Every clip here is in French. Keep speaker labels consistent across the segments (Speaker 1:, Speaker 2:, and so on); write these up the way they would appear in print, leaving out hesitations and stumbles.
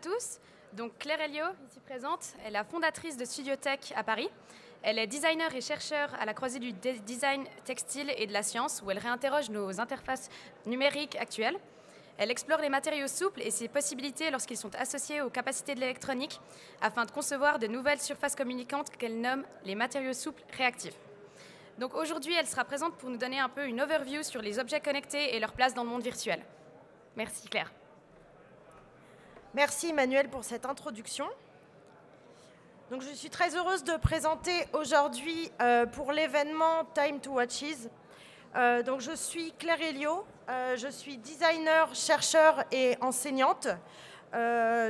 Speaker 1: tous. Donc Claire Elio, ici présente, elle est la fondatrice de Studio Tech à Paris. Elle est designer et chercheur à la croisée du design textile et de la science, où elle réinterroge nos interfaces numériques actuelles. Elle explore les matériaux souples et ses possibilités lorsqu'ils sont associés aux capacités de l'électronique, afin de concevoir de nouvelles surfaces communicantes qu'elle nomme les matériaux souples réactifs. Donc aujourd'hui, elle sera présente pour nous donner un peu une overview sur les objets connectés et leur place dans le monde virtuel. Merci Claire.
Speaker 2: Merci Emmanuel pour cette introduction. Donc, je suis très heureuse de présenter aujourd'hui pour l'événement Time to Watches. Donc, je suis Claire Elio, je suis designer, chercheur et enseignante,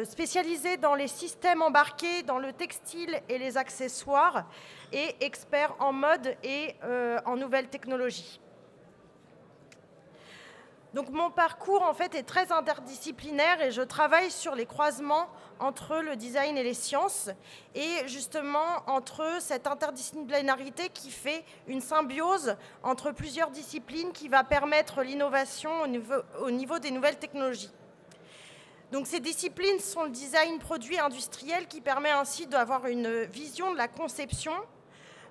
Speaker 2: spécialisée dans les systèmes embarqués, dans le textile et les accessoires, et expert en mode et en nouvelles technologies. Donc mon parcours en fait est très interdisciplinaire et je travaille sur les croisements entre le design et les sciences et justement entre cette interdisciplinarité qui fait une symbiose entre plusieurs disciplines qui va permettre l'innovation au niveau des nouvelles technologies. Donc ces disciplines sont le design produit industriel qui permet ainsi d'avoir une vision de la conception,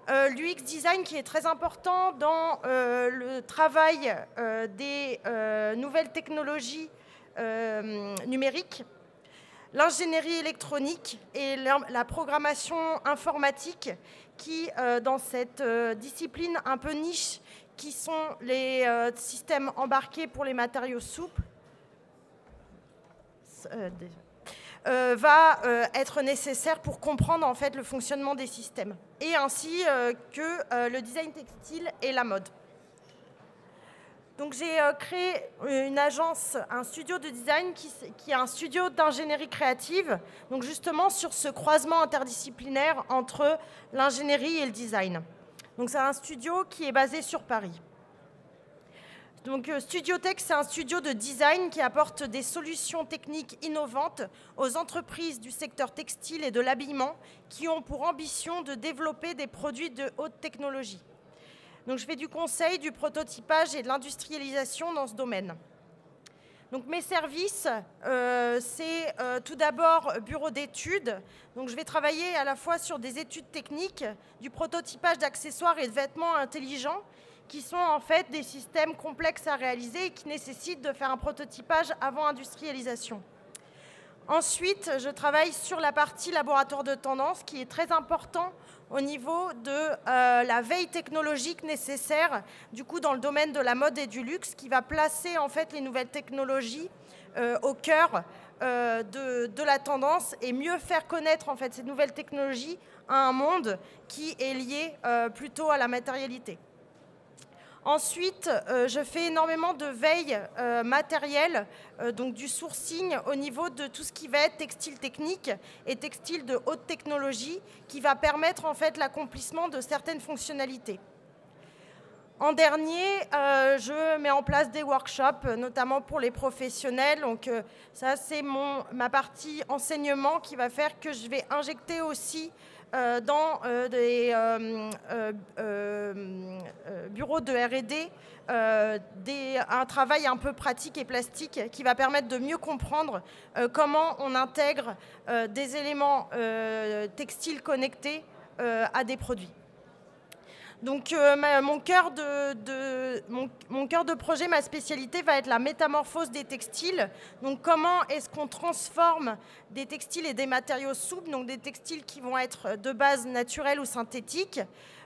Speaker 2: l'UX design qui est très important dans le travail des nouvelles technologies numériques, l'ingénierie électronique et la programmation informatique qui, dans cette discipline un peu niche, qui sont les systèmes embarqués pour les matériaux souples, va être nécessaire pour comprendre en fait le fonctionnement des systèmes et ainsi que le design textile et la mode. Donc j'ai créé une agence, un studio de design qui est un studio d'ingénierie créative, donc justement sur ce croisement interdisciplinaire entre l'ingénierie et le design. Donc c'est un studio qui est basé sur Paris. Donc, Studio Tech, c'est un studio de design qui apporte des solutions techniques innovantes aux entreprises du secteur textile et de l'habillement qui ont pour ambition de développer des produits de haute technologie. Donc, je fais du conseil, du prototypage et de l'industrialisation dans ce domaine. Donc, mes services, c'est tout d'abord bureau d'études. Donc, je vais travailler à la fois sur des études techniques, du prototypage d'accessoires et de vêtements intelligents, qui sont en fait des systèmes complexes à réaliser et qui nécessitent de faire un prototypage avant industrialisation. Ensuite, je travaille sur la partie laboratoire de tendance qui est très important au niveau de la veille technologique nécessaire du coup dans le domaine de la mode et du luxe qui va placer en fait les nouvelles technologies au cœur de la tendance et mieux faire connaître en fait ces nouvelles technologies à un monde qui est lié plutôt à la matérialité. Ensuite, je fais énormément de veille matérielle, donc du sourcing au niveau de tout ce qui va être textile technique et textile de haute technologie, qui va permettre en fait l'accomplissement de certaines fonctionnalités. En dernier, je mets en place des workshops, notamment pour les professionnels. Donc ça, c'est ma partie enseignement qui va faire que je vais injecter aussi dans des bureaux de R&D un travail un peu pratique et plastique qui va permettre de mieux comprendre comment on intègre des éléments textiles connectés à des produits. Donc mon cœur de projet, ma spécialité va être la métamorphose des textiles. Donc comment est-ce qu'on transforme des textiles et des matériaux souples, donc des textiles qui vont être de base naturelle ou synthétique,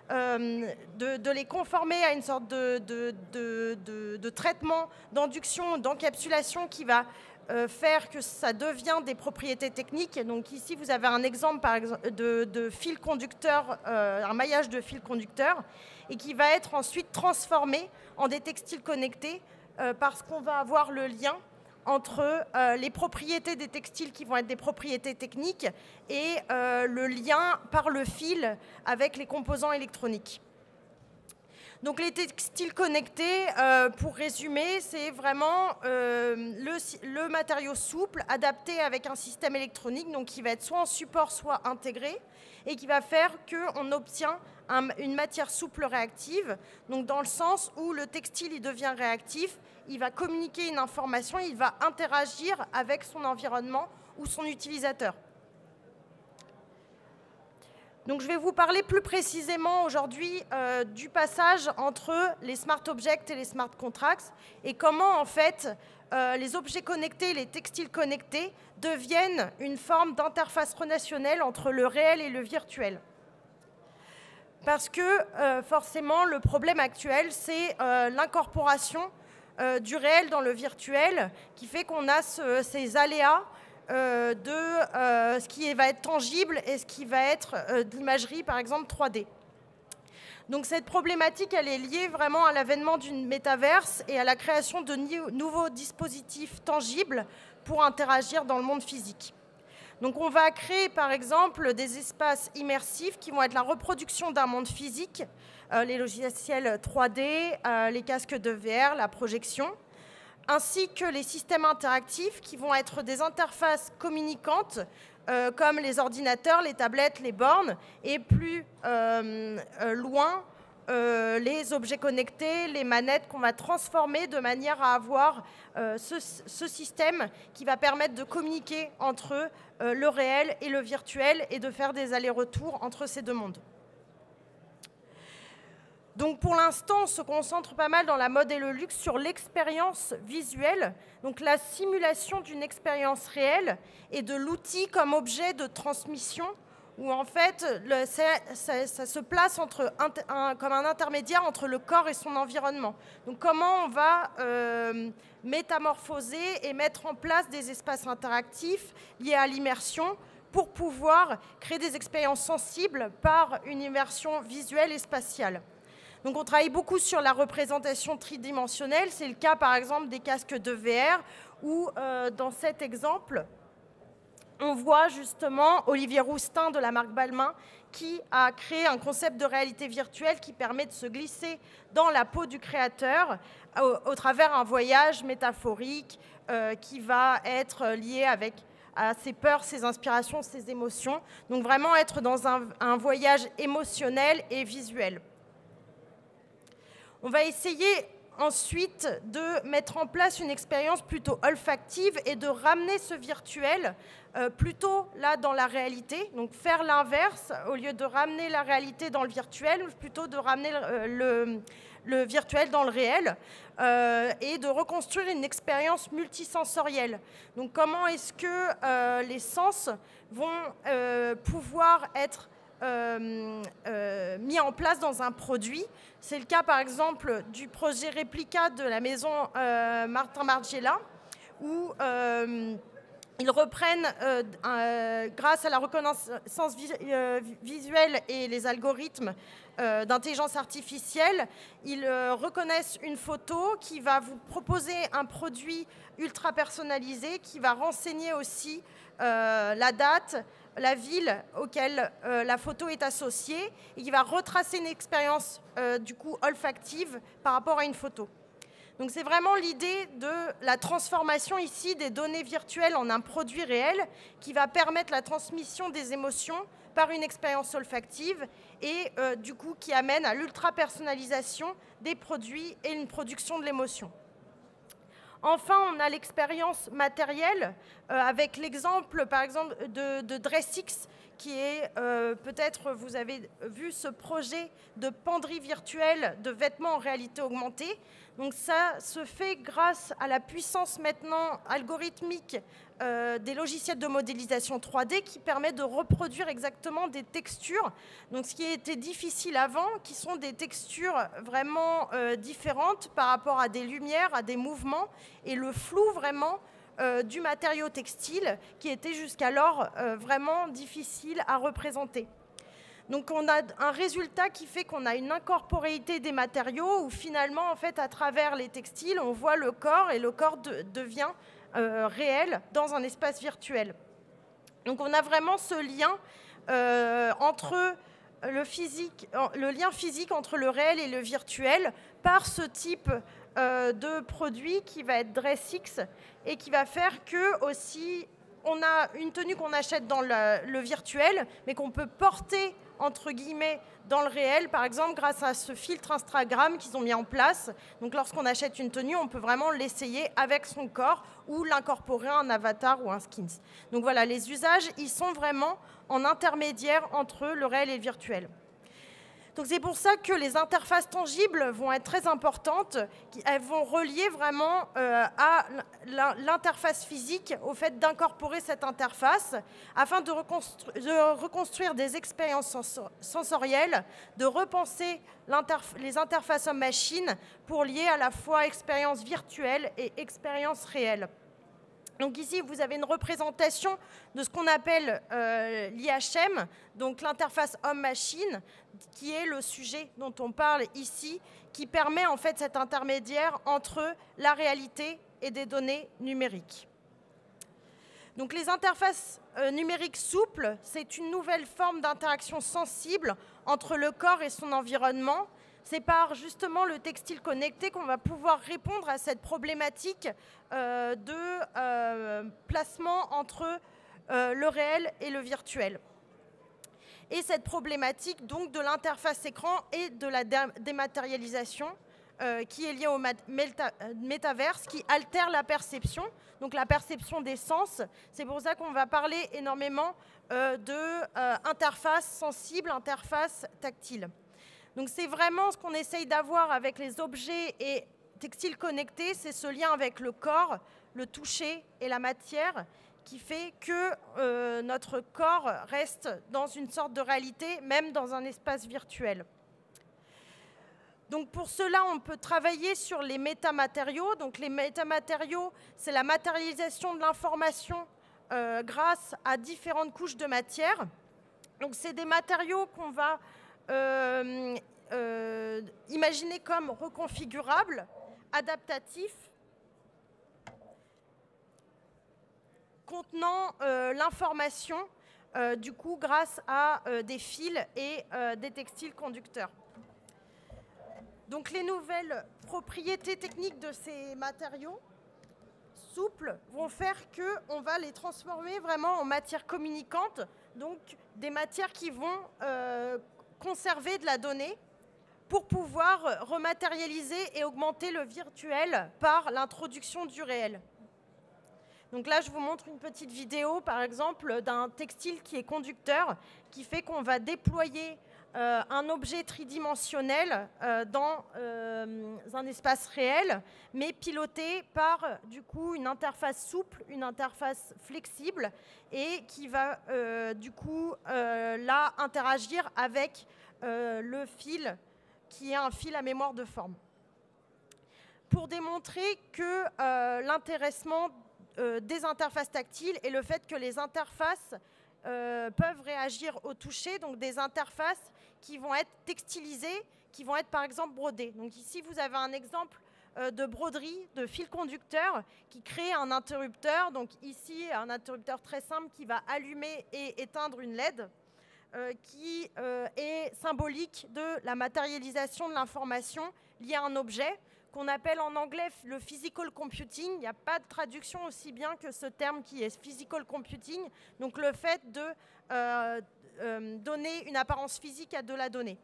Speaker 2: de les conformer à une sorte de traitement, d'induction, d'encapsulation qui va faire que ça devient des propriétés techniques. Donc ici, vous avez un exemple, par exemple, de fil conducteur, un maillage de fil conducteur, et qui va être ensuite transformé en des textiles connectés parce qu'on va avoir le lien entre les propriétés des textiles qui vont être des propriétés techniques et le lien par le fil avec les composants électroniques. Donc les textiles connectés, pour résumer, c'est vraiment le matériau souple adapté avec un système électronique, donc qui va être soit en support, soit intégré, et qui va faire qu'on obtient une matière souple réactive, donc dans le sens où le textile il devient réactif, il va communiquer une information, il va interagir avec son environnement ou son utilisateur. Donc, je vais vous parler plus précisément aujourd'hui du passage entre les smart objects et les smart contracts et comment, en fait, les objets connectés, les textiles connectés deviennent une forme d'interface relationnelle entre le réel et le virtuel. Parce que, forcément, le problème actuel, c'est l'incorporation du réel dans le virtuel qui fait qu'on a ces aléas de ce qui va être tangible et ce qui va être de l'imagerie, par exemple 3D. Donc cette problématique, elle est liée vraiment à l'avènement d'une métaverse et à la création de nouveaux dispositifs tangibles pour interagir dans le monde physique. Donc on va créer, par exemple, des espaces immersifs qui vont être la reproduction d'un monde physique, les logiciels 3D, les casques de VR, la projection, ainsi que les systèmes interactifs qui vont être des interfaces communicantes comme les ordinateurs, les tablettes, les bornes, et plus loin, les objets connectés, les manettes qu'on va transformer de manière à avoir ce système qui va permettre de communiquer entre le réel et le virtuel et de faire des allers-retours entre ces deux mondes. Donc pour l'instant, on se concentre pas mal dans la mode et le luxe sur l'expérience visuelle, donc la simulation d'une expérience réelle et de l'outil comme objet de transmission, où en fait, ça se place comme un intermédiaire entre le corps et son environnement. Donc comment on va métamorphoser et mettre en place des espaces interactifs liés à l'immersion pour pouvoir créer des expériences sensibles par une immersion visuelle et spatiale. Donc on travaille beaucoup sur la représentation tridimensionnelle. C'est le cas, par exemple, des casques de VR, où dans cet exemple, on voit justement Olivier Roustin de la marque Balmain qui a créé un concept de réalité virtuelle qui permet de se glisser dans la peau du créateur au travers un voyage métaphorique qui va être lié à ses peurs, ses inspirations, ses émotions. Donc vraiment être dans un voyage émotionnel et visuel. On va essayer ensuite de mettre en place une expérience plutôt olfactive et de ramener ce virtuel plutôt là dans la réalité. Donc faire l'inverse, au lieu de ramener la réalité dans le virtuel, plutôt de ramener le virtuel dans le réel et de reconstruire une expérience multisensorielle. Donc comment est-ce que les sens vont pouvoir être mis en place dans un produit. C'est le cas, par exemple, du projet Réplica de la maison Martin Margiela, où ils reprennent, grâce à la reconnaissance visuelle et les algorithmes d'intelligence artificielle, ils reconnaissent une photo qui va vous proposer un produit ultra personnalisé, qui va renseigner aussi la date, la ville auquel la photo est associée et qui va retracer une expérience du coup olfactive par rapport à une photo. Donc c'est vraiment l'idée de la transformation ici des données virtuelles en un produit réel qui va permettre la transmission des émotions par une expérience olfactive et du coup qui amène à l'ultra-personnalisation des produits et une production de l'émotion. Enfin, on a l'expérience matérielle avec l'exemple, par exemple, de DressX, qui est, peut-être vous avez vu ce projet de penderie virtuelle de vêtements en réalité augmentée. Donc ça se fait grâce à la puissance maintenant algorithmique des logiciels de modélisation 3D qui permet de reproduire exactement des textures. Donc ce qui était difficile avant, qui sont des textures vraiment différentes par rapport à des lumières, à des mouvements et le flou vraiment du matériau textile qui était jusqu'alors vraiment difficile à représenter. Donc on a un résultat qui fait qu'on a une incorporéité des matériaux où finalement, en fait, à travers les textiles, on voit le corps et le corps devient réel dans un espace virtuel. Donc on a vraiment ce lien entre le lien physique entre le réel et le virtuel par ce type de produit qui va être DressX et qui va faire que aussi on a une tenue qu'on achète dans le virtuel mais qu'on peut porter entre guillemets, dans le réel, par exemple, grâce à ce filtre Instagram qu'ils ont mis en place. Donc, lorsqu'on achète une tenue, on peut vraiment l'essayer avec son corps ou l'incorporer à un avatar ou un skins. Donc, voilà, les usages, ils sont vraiment en intermédiaire entre le réel et le virtuel. Donc c'est pour ça que les interfaces tangibles vont être très importantes. Elles vont relier vraiment à l'interface physique, au fait d'incorporer cette interface, afin de reconstruire des expériences sensorielles, de repenser les interfaces homme-machine pour lier à la fois expérience virtuelle et expérience réelle. Donc ici, vous avez une représentation de ce qu'on appelle l'IHM, donc l'interface homme-machine, qui est le sujet dont on parle ici, qui permet en fait cet intermédiaire entre la réalité et des données numériques. Donc les interfaces numériques souples, c'est une nouvelle forme d'interaction sensible entre le corps et son environnement. C'est par justement le textile connecté qu'on va pouvoir répondre à cette problématique de placement entre le réel et le virtuel. Et cette problématique donc de l'interface écran et de la dématérialisation qui est liée au métaverse, qui altère la perception, donc la perception des sens. C'est pour ça qu'on va parler énormément d'interface sensible, interface tactile. Donc c'est vraiment ce qu'on essaye d'avoir avec les objets et textiles connectés, c'est ce lien avec le corps, le toucher et la matière qui fait que notre corps reste dans une sorte de réalité, même dans un espace virtuel. Donc pour cela, on peut travailler sur les métamatériaux. Donc les métamatériaux, c'est la matérialisation de l'information grâce à différentes couches de matière. Donc c'est des matériaux qu'on va imaginer comme reconfigurables, adaptatifs, contenant l'information, du coup, grâce à des fils et des textiles conducteurs. Donc les nouvelles propriétés techniques de ces matériaux souples vont faire qu'on va les transformer vraiment en matières communicantes, donc des matières qui vont conserver de la donnée pour pouvoir rematérialiser et augmenter le virtuel par l'introduction du réel. Donc là, je vous montre une petite vidéo, par exemple, d'un textile qui est conducteur, qui fait qu'on va déployer un objet tridimensionnel dans un espace réel, mais piloté par, du coup, une interface souple, une interface flexible, et qui va, du coup, là, interagir avec le fil, qui est un fil à mémoire de forme. Pour démontrer que l'intéressement des interfaces tactiles et le fait que les interfaces peuvent réagir au toucher, donc des interfaces qui vont être textilisées, qui vont être par exemple brodées. Donc ici, vous avez un exemple de broderie, de fil conducteur qui crée un interrupteur. Donc ici, un interrupteur très simple qui va allumer et éteindre une LED qui est symbolique de la matérialisation de l'information liée à un objet qu'on appelle en anglais le physical computing. Il n'y a pas de traduction aussi bien que ce terme qui est physical computing, donc le fait de donner une apparence physique à de la donnée.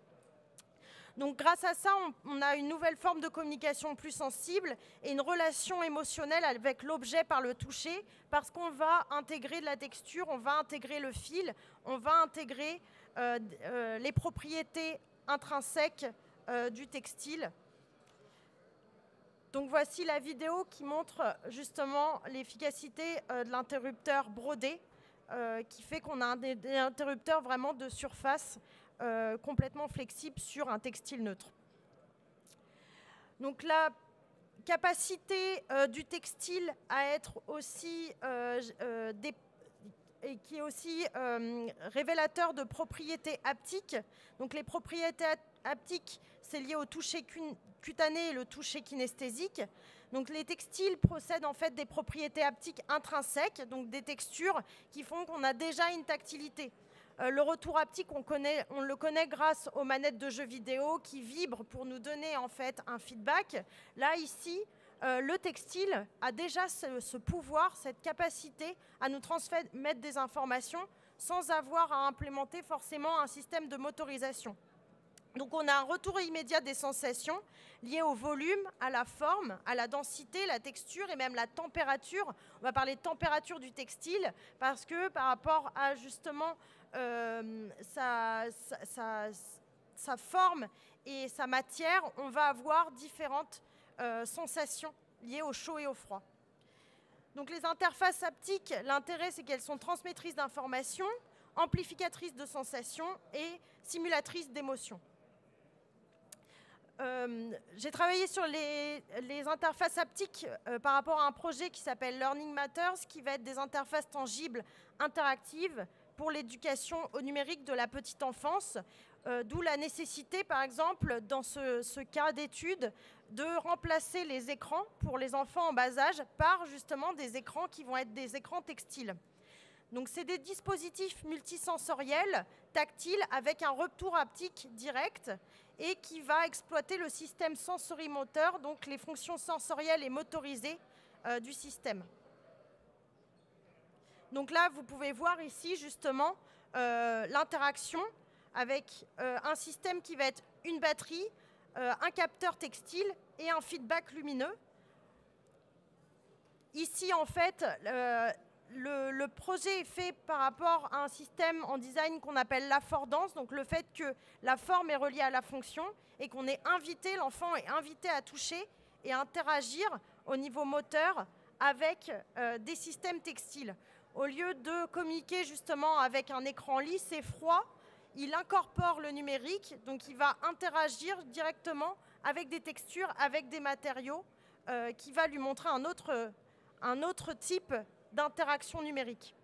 Speaker 2: Donc grâce à ça, on a une nouvelle forme de communication plus sensible et une relation émotionnelle avec l'objet par le toucher, parce qu'on va intégrer de la texture, on va intégrer le fil, on va intégrer les propriétés intrinsèques du textile. Donc voici la vidéo qui montre justement l'efficacité de l'interrupteur brodé, qui fait qu'on a un interrupteur vraiment de surface complètement flexible sur un textile neutre. Donc la capacité du textile à être aussi et qui est aussi révélateur de propriétés haptiques. Donc les propriétés haptiques, c'est lié au toucher cutané et le toucher kinesthésique. Donc les textiles possèdent en fait des propriétés haptiques intrinsèques, donc des textures qui font qu'on a déjà une tactilité. Le retour haptique, on le connaît grâce aux manettes de jeux vidéo qui vibrent pour nous donner en fait un feedback. Là, ici, le textile a déjà ce pouvoir, cette capacité à nous transmettre des informations sans avoir à implémenter forcément un système de motorisation. Donc on a un retour immédiat des sensations liées au volume, à la forme, à la densité, la texture et même la température. On va parler de température du textile parce que par rapport à justement sa forme et sa matière, on va avoir différentes sensations liées au chaud et au froid. Donc les interfaces haptiques, l'intérêt c'est qu'elles sont transmettrices d'informations, amplificatrices de sensations et simulatrices d'émotions. J'ai travaillé sur les interfaces haptiques par rapport à un projet qui s'appelle Learning Matters, qui va être des interfaces tangibles, interactives, pour l'éducation au numérique de la petite enfance, d'où la nécessité, par exemple, dans ce cas d'étude, de remplacer les écrans pour les enfants en bas âge par justement des écrans qui vont être des écrans textiles. Donc c'est des dispositifs multisensoriels, tactiles, avec un retour haptique direct et qui va exploiter le système sensorimoteur, donc les fonctions sensorielles et motorisées du système. Donc là, vous pouvez voir ici justement l'interaction avec un système qui va être une batterie, un capteur textile et un feedback lumineux. Ici, en fait, le projet est fait par rapport à un système en design qu'on appelle l'affordance, donc le fait que la forme est reliée à la fonction et qu'on est invité, l'enfant est invité à toucher et à interagir au niveau moteur avec des systèmes textiles. Au lieu de communiquer justement avec un écran lisse et froid, il incorpore le numérique, donc il va interagir directement avec des textures, avec des matériaux, qui va lui montrer un autre type d'interaction numérique.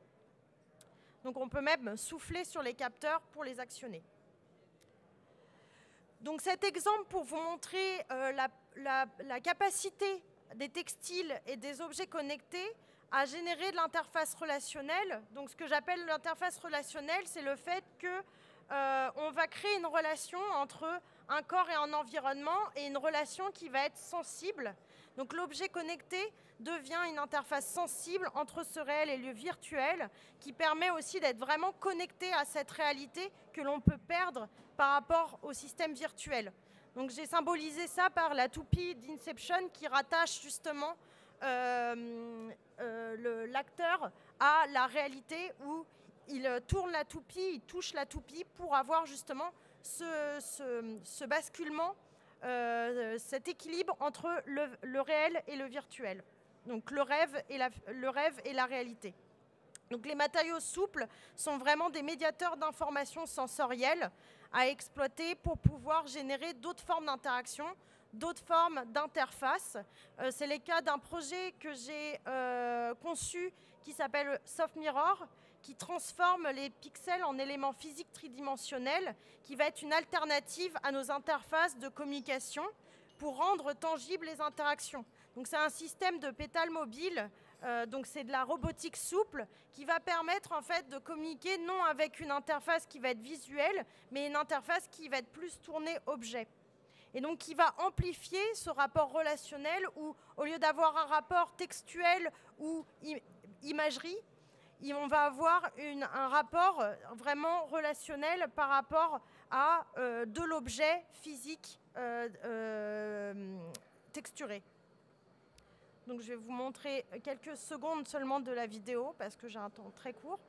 Speaker 2: Donc on peut même souffler sur les capteurs pour les actionner. Donc cet exemple pour vous montrer la capacité des textiles et des objets connectés à générer de l'interface relationnelle. Donc ce que j'appelle l'interface relationnelle, c'est le fait qu'on va créer une relation entre un corps et un environnement et une relation qui va être sensible. Donc l'objet connecté devient une interface sensible entre ce réel et le virtuel qui permet aussi d'être vraiment connecté à cette réalité que l'on peut perdre par rapport au système virtuel. Donc j'ai symbolisé ça par la toupie d'Inception qui rattache justement l'acteur à la réalité où il tourne la toupie, il touche la toupie pour avoir justement ce basculement, cet équilibre entre le réel et le virtuel. Donc le rêve et la réalité. Donc les matériaux souples sont vraiment des médiateurs d'informations sensorielles à exploiter pour pouvoir générer d'autres formes d'interaction, d'autres formes d'interface. C'est le cas d'un projet que j'ai conçu qui s'appelle Soft Mirror, qui transforme les pixels en éléments physiques tridimensionnels, qui va être une alternative à nos interfaces de communication pour rendre tangibles les interactions. Donc c'est un système de pétales mobiles, donc c'est de la robotique souple qui va permettre en fait de communiquer non avec une interface qui va être visuelle, mais une interface qui va être plus tournée objet. Et donc qui va amplifier ce rapport relationnel où, au lieu d'avoir un rapport textuel ou imagerie, on va avoir un rapport vraiment relationnel par rapport à de l'objet physique texturé. Donc je vais vous montrer quelques secondes seulement de la vidéo parce que j'ai un temps très court.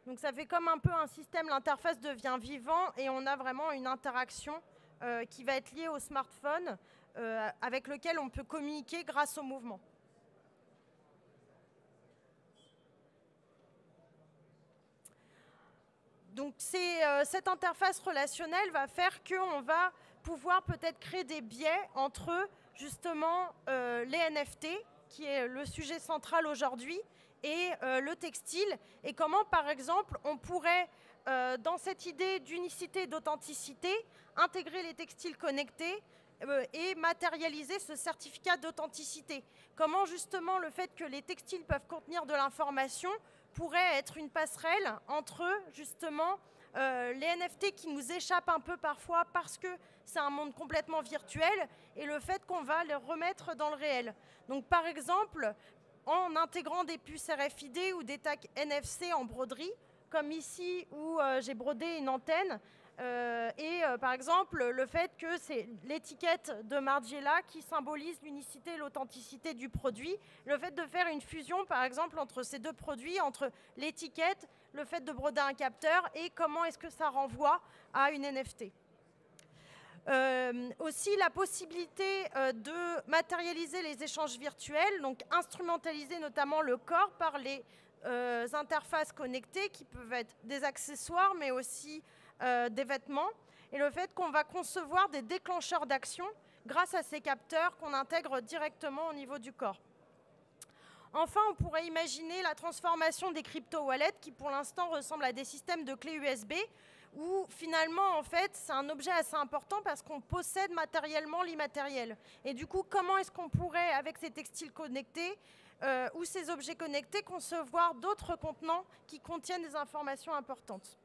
Speaker 2: Donc ça fait comme un peu un système, l'interface devient vivant et on a vraiment une interaction qui va être liée au smartphone avec lequel on peut communiquer grâce au mouvement. Donc cette interface relationnelle va faire qu'on va pouvoir peut-être créer des biais entre justement les NFT, qui est le sujet central aujourd'hui, et le textile, et comment par exemple on pourrait, dans cette idée d'unicité et d'authenticité, intégrer les textiles connectés et matérialiser ce certificat d'authenticité. Comment justement le fait que les textiles peuvent contenir de l'information pourrait être une passerelle entre justement les NFT qui nous échappent un peu parfois parce que c'est un monde complètement virtuel et le fait qu'on va les remettre dans le réel. Donc par exemple, en intégrant des puces RFID ou des tags NFC en broderie, comme ici où j'ai brodé une antenne, par exemple le fait que c'est l'étiquette de Margiela qui symbolise l'unicité et l'authenticité du produit, le fait de faire une fusion par exemple entre ces deux produits, entre l'étiquette, le fait de broder un capteur et comment est-ce que ça renvoie à une NFT. Aussi la possibilité de matérialiser les échanges virtuels, donc instrumentaliser notamment le corps par les interfaces connectées qui peuvent être des accessoires mais aussi des vêtements, et le fait qu'on va concevoir des déclencheurs d'action grâce à ces capteurs qu'on intègre directement au niveau du corps. Enfin, on pourrait imaginer la transformation des crypto-wallets qui pour l'instant ressemblent à des systèmes de clés USB où finalement en fait c'est un objet assez important parce qu'on possède matériellement l'immatériel. Et du coup, comment est-ce qu'on pourrait avec ces textiles connectés ou ces objets connectés concevoir d'autres contenants qui contiennent des informations importantes?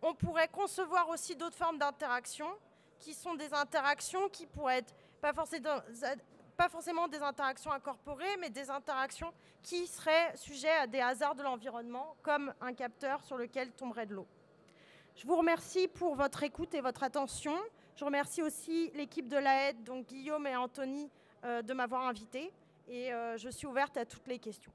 Speaker 2: On pourrait concevoir aussi d'autres formes d'interactions qui sont des interactions qui pourraient être pas forcément des interactions incorporées, mais des interactions qui seraient sujets à des hasards de l'environnement, comme un capteur sur lequel tomberait de l'eau. Je vous remercie pour votre écoute et votre attention. Je remercie aussi l'équipe de l'AED, donc Guillaume et Anthony, de m'avoir invité. Et je suis ouverte à toutes les questions.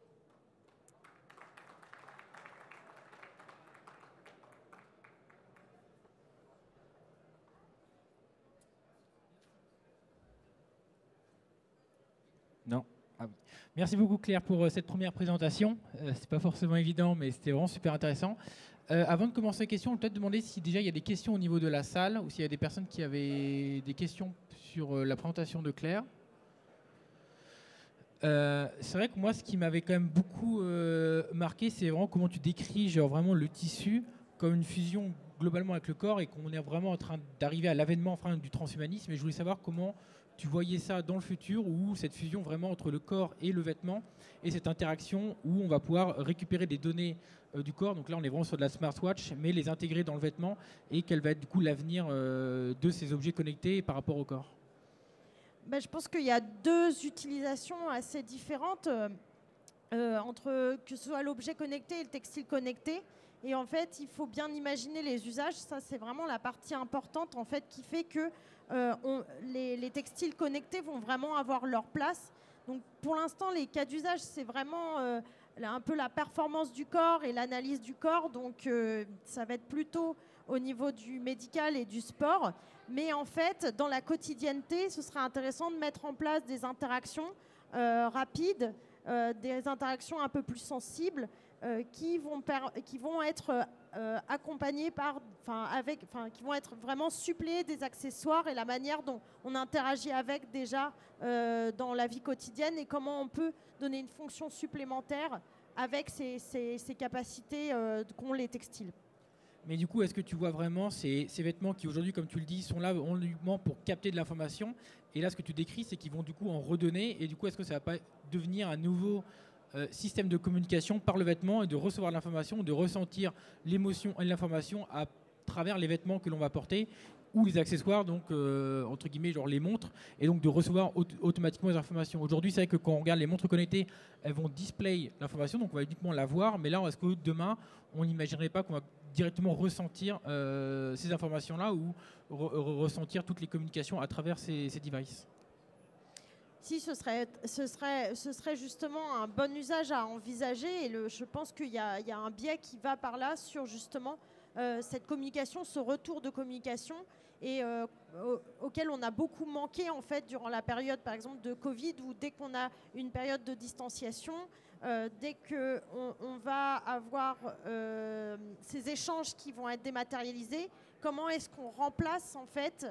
Speaker 3: Non. Ah oui. Merci beaucoup Claire pour cette première présentation. C'est pas forcément évident, mais c'était vraiment super intéressant. Avant de commencer la question, on peut peut-être demander si déjà il y a des questions au niveau de la salle ou s'il y a des personnes qui avaient des questions sur la présentation de Claire. C'est vrai que moi, ce qui m'avait quand même beaucoup marqué, c'est vraiment comment tu décris genre, vraiment le tissu comme une fusion globalement avec le corps et qu'on est vraiment en train d'arriver à l'avènement enfin, du transhumanisme. Et je voulais savoir comment tu voyais ça dans le futur, où cette fusion vraiment entre le corps et le vêtement et cette interaction où on va pouvoir récupérer des données du corps. Donc là, on est vraiment sur de la smartwatch, mais les intégrer dans le vêtement et quel va être du coup l'avenir de ces objets connectés par rapport au corps.
Speaker 2: Ben, je pense qu'il y a deux utilisations assez différentes entre que ce soit l'objet connecté et le textile connecté. Et en fait, il faut bien imaginer les usages. Ça, c'est vraiment la partie importante en fait, qui fait que les textiles connectés vont vraiment avoir leur place. Donc, pour l'instant, les cas d'usage, c'est vraiment un peu la performance du corps et l'analyse du corps. Donc, ça va être plutôt au niveau du médical et du sport. Mais en fait, dans la quotidienneté, ce serait intéressant de mettre en place des interactions rapides, des interactions un peu plus sensibles qui vont être accompagnées qui vont être vraiment suppléées des accessoires et la manière dont on interagit avec déjà dans la vie quotidienne et comment on peut donner une fonction supplémentaire avec ces capacités qu'ont les textiles.
Speaker 3: Mais du coup, est-ce que tu vois vraiment ces vêtements qui aujourd'hui, comme tu le dis, sont là uniquement pour capter de l'information? Et là, ce que tu décris, c'est qu'ils vont du coup en redonner. Et du coup, est-ce que ça ne va pas devenir un nouveau système de communication par le vêtement et de recevoir l'information, de ressentir l'émotion et l'information à travers les vêtements que l'on va porter ou les accessoires, donc entre guillemets, genre les montres, et donc de recevoir automatiquement les informations. Aujourd'hui, c'est vrai que quand on regarde les montres connectées, elles vont display l'information, donc on va uniquement la voir, mais là, est-ce que demain, on n'imaginerait pas qu'on va directement ressentir ces informations-là ou ressentir toutes les communications à travers ces devices?
Speaker 2: Si, ce serait justement un bon usage à envisager et je pense qu'il y a un biais qui va par là sur justement cette communication, ce retour de communication et auquel on a beaucoup manqué en fait durant la période par exemple de Covid où dès qu'on a une période de distanciation, dès qu'on va avoir ces échanges qui vont être dématérialisés, comment est-ce qu'on remplace en fait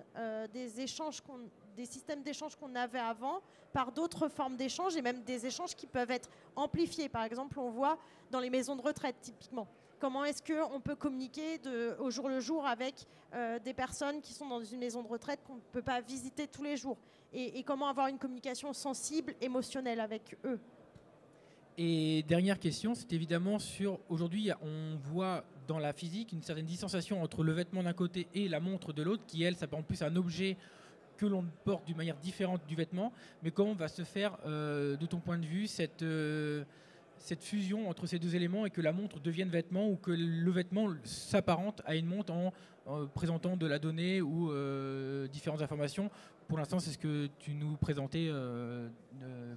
Speaker 2: des systèmes d'échange qu'on avait avant par d'autres formes d'échange et même des échanges qui peuvent être amplifiés. Par exemple, on voit dans les maisons de retraite typiquement. Comment est-ce qu'on peut communiquer au jour le jour avec des personnes qui sont dans une maison de retraite qu'on ne peut pas visiter tous les jours et comment avoir une communication sensible, émotionnelle avec eux.
Speaker 3: Et dernière question, c'est évidemment sur, aujourd'hui, on voit dans la physique une certaine distanciation entre le vêtement d'un côté et la montre de l'autre, qui elle s'apparente plus à un objet que l'on porte d'une manière différente du vêtement. Mais comment va se faire, de ton point de vue, cette fusion entre ces deux éléments et que la montre devienne vêtement ou que le vêtement s'apparente à une montre en présentant de la donnée ou différentes informations? Pour l'instant, c'est ce que tu nous présentais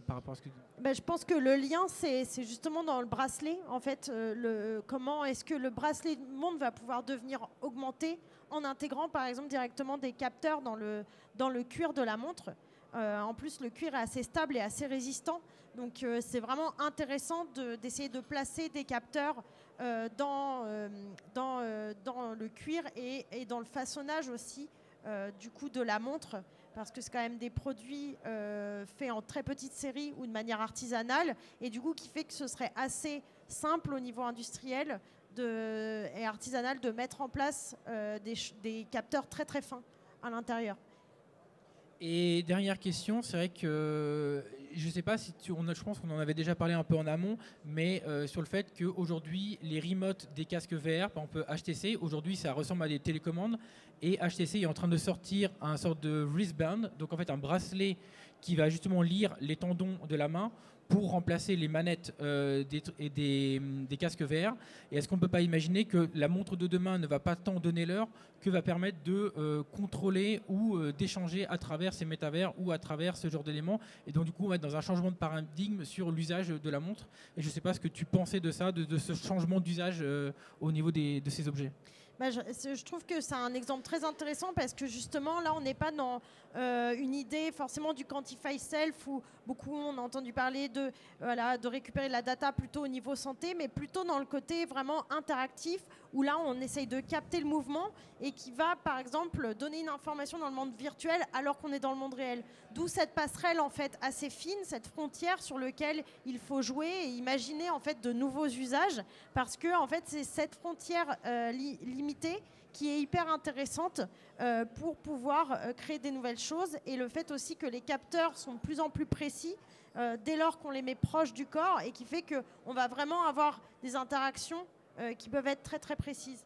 Speaker 3: par rapport à ce que...
Speaker 2: Je pense que le lien, c'est justement dans le bracelet. En fait, comment est-ce que le bracelet de montre va pouvoir devenir augmenté en intégrant, par exemple, directement des capteurs dans le cuir de la montre. En plus, le cuir est assez stable et assez résistant. Donc, c'est vraiment intéressant d'essayer de placer des capteurs dans le cuir et dans le façonnage aussi du coup de la montre, parce que c'est quand même des produits faits en très petite série ou de manière artisanale, et du coup qui fait que ce serait assez simple au niveau industriel et artisanal de mettre en place des capteurs très très fins à l'intérieur.
Speaker 3: Et dernière question, c'est vrai que je ne sais pas si je pense qu'on en avait déjà parlé un peu en amont, mais sur le fait qu'aujourd'hui, les remotes des casques VR, par exemple HTC, aujourd'hui ça ressemble à des télécommandes, et HTC est en train de sortir un sorte de wristband, donc en fait un bracelet qui va justement lire les tendons de la main pour remplacer les manettes des casques VR. Et est-ce qu'on ne peut pas imaginer que la montre de demain ne va pas tant donner l'heure que va permettre de contrôler ou d'échanger à travers ces métavers ou à travers ce genre d'éléments, et donc du coup on va être dans un changement de paradigme sur l'usage de la montre. Et je ne sais pas ce que tu pensais de ça, de ce changement d'usage au niveau de ces objets.
Speaker 2: Je trouve que c'est un exemple très intéressant parce que justement là on n'est pas dans une idée forcément du quantify self où beaucoup on a entendu parler de récupérer de la data plutôt au niveau santé, mais plutôt dans le côté vraiment interactif où là on essaye de capter le mouvement et qui va par exemple donner une information dans le monde virtuel alors qu'on est dans le monde réel. D'où cette passerelle en fait assez fine, cette frontière sur laquelle il faut jouer et imaginer en fait de nouveaux usages, parce que en fait c'est cette frontière limitée qui est hyper intéressante pour pouvoir créer des nouvelles choses, et le fait aussi que les capteurs sont de plus en plus précis dès lors qu'on les met proches du corps, et qui fait qu'on va vraiment avoir des interactions qui peuvent être très très précises.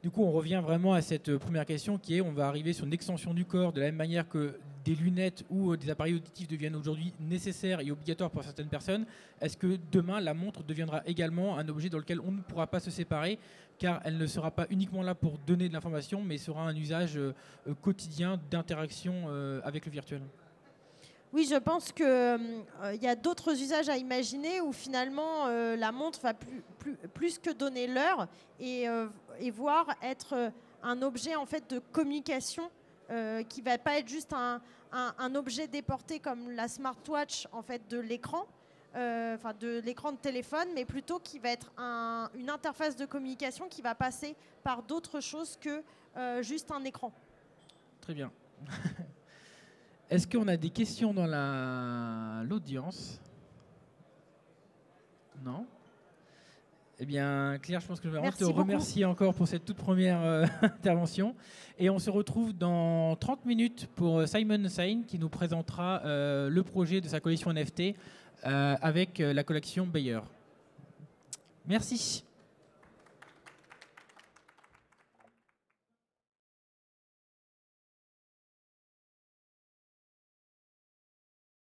Speaker 3: Du coup, on revient vraiment à cette première question qui est, on va arriver sur une extension du corps de la même manière que des lunettes ou des appareils auditifs deviennent aujourd'hui nécessaires et obligatoires pour certaines personnes. Est-ce que demain, la montre deviendra également un objet dans lequel on ne pourra pas se séparer, car elle ne sera pas uniquement là pour donner de l'information, mais sera un usage quotidien d'interaction avec le virtuel?
Speaker 2: Oui, je pense qu'il y a d'autres usages à imaginer où finalement la montre va plus que donner l'heure et voir être un objet en fait de communication qui ne va pas être juste un objet déporté comme la smartwatch en fait de l'écran, de l'écran de téléphone, mais plutôt qui va être une interface de communication qui va passer par d'autres choses que juste un écran.
Speaker 3: Très bien. Est-ce qu'on a des questions dans l'audience? Non? Eh bien, Claire, je pense que je vais vraiment te remercier encore pour cette toute première intervention. Et on se retrouve dans 30 minutes pour Simon Sain qui nous présentera le projet de sa collection NFT avec la collection Bayer. Merci.